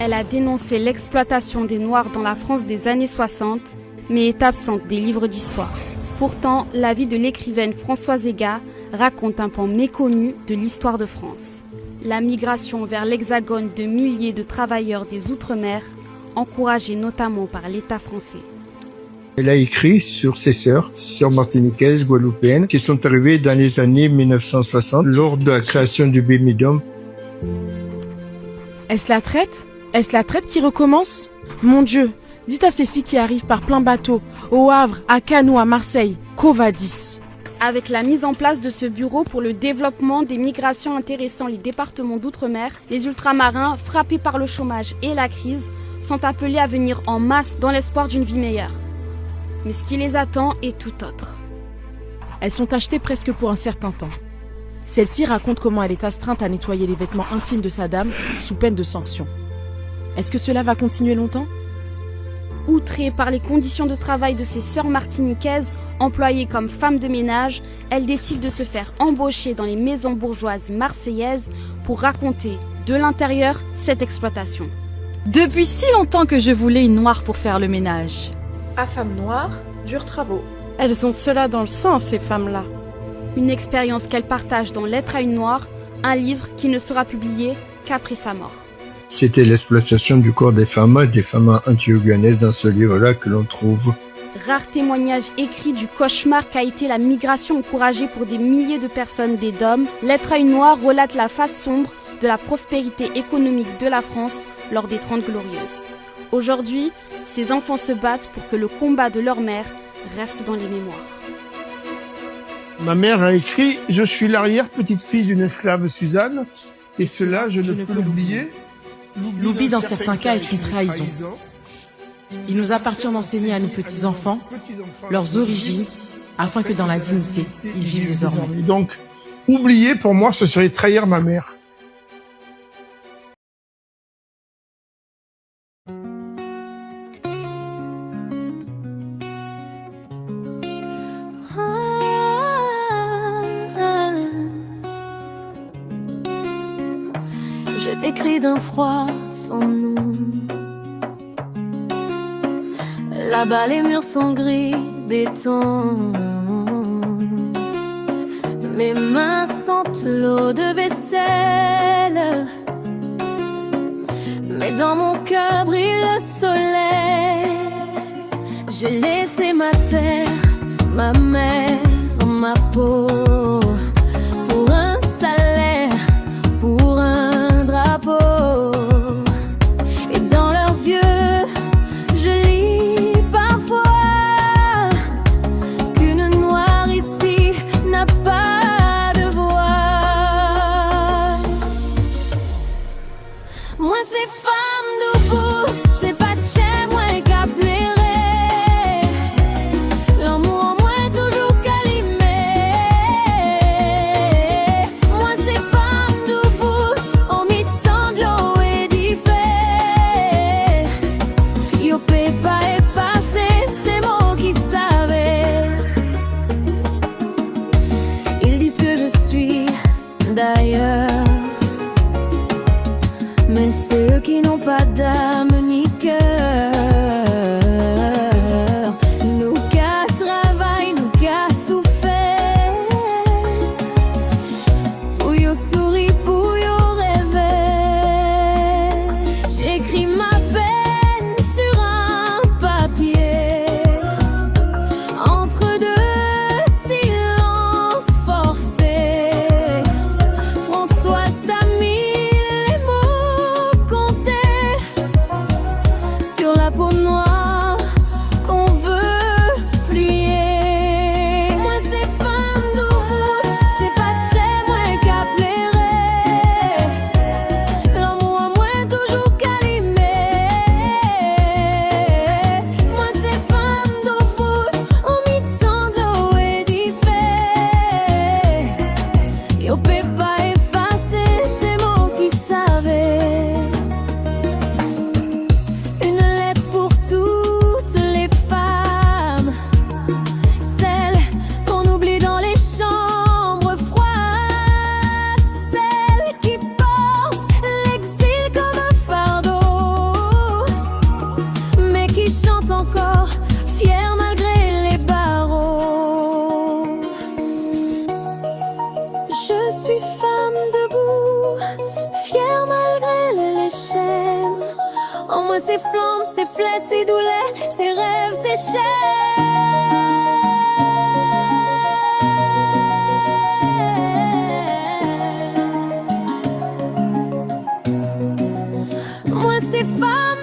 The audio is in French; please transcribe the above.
Elle a dénoncé l'exploitation des Noirs dans la France des années 60, mais est absente des livres d'histoire. Pourtant, la vie de l'écrivaine Françoise Hégat raconte un pan méconnu de l'histoire de France. La migration vers l'Hexagone de milliers de travailleurs des Outre-mer, encouragée notamment par l'État français. Elle a écrit sur ses sœurs martiniquaises, guadeloupéennes, qui sont arrivées dans les années 1960 lors de la création du Bémidum. Est-ce la traite? Est-ce la traite qui recommence? Mon Dieu, dites à ces filles qui arrivent par plein bateau, au Havre, à Cannes, à Marseille, qu'Ovadis. Avec la mise en place de ce bureau pour le développement des migrations intéressant les départements d'outre-mer, les ultramarins, frappés par le chômage et la crise, sont appelés à venir en masse dans l'espoir d'une vie meilleure. Mais ce qui les attend est tout autre. Elles sont achetées presque pour un certain temps. Celle-ci raconte comment elle est astreinte à nettoyer les vêtements intimes de sa dame sous peine de sanctions. Est-ce que cela va continuer longtemps? Outrée par les conditions de travail de ses sœurs martiniquaises, employées comme femmes de ménage, elle décide de se faire embaucher dans les maisons bourgeoises marseillaises pour raconter de l'intérieur cette exploitation. Depuis si longtemps que je voulais une noire pour faire le ménage. À femmes noires, durs travaux. Elles ont cela dans le sang, ces femmes-là. Une expérience qu'elle partage dans Lettre à une noire, un livre qui ne sera publié qu'après sa mort. C'était l'exploitation du corps des femmes antillais dans ce livre-là que l'on trouve. Rare témoignage écrit du cauchemar qu'a été la migration encouragée pour des milliers de personnes des DOM, Lettre à une noire relate la face sombre de la prospérité économique de la France lors des 30 Glorieuses. Aujourd'hui, ces enfants se battent pour que le combat de leur mère reste dans les mémoires. Ma mère a écrit « Je suis l'arrière-petite-fille d'une esclave Suzanne, et cela, je ne peux l'oublier. L'oubli dans certains cas est une trahison. Il nous appartient d'enseigner à nos petits-enfants leurs origines, afin que dans la dignité, ils vivent désormais. » Donc, oublier, pour moi, ce serait trahir ma mère. Je t'écris d'un froid sans nom. Là-bas les murs sont gris, béton. Mes mains sentent l'eau de vaisselle. Mais dans mon cœur brille le soleil. J'ai laissé ma terre, ma mère, ma peau. Pour un salaire, pour un drapeau. Et dans leurs yeux, je lis parfois qu'une noire ici n'a pas de voix. Moi c'est femme debout, c'est pas de chez moi qu'à pleurer. L'amour en moi est toujours calimé. Moi c'est femme debout, en mi-temps de l'eau édifiée. Yo peut pas effacer ces mots qui savaient. Ils disent que je suis d'ailleurs. Mais c'est eux qui n'ont pas d'âme ni cœur. Nous qu'à travail, nous qu'à souffert. Pour yo sourire, pour yo rêver. J'écris ma peine sur un papier. Entre deux silences forcés. Françoise t'a mis les mots comptés sur la Moi c'est flamme, c'est flèche, c'est douleur, c'est rêve, c'est cher. Moi c'est femme.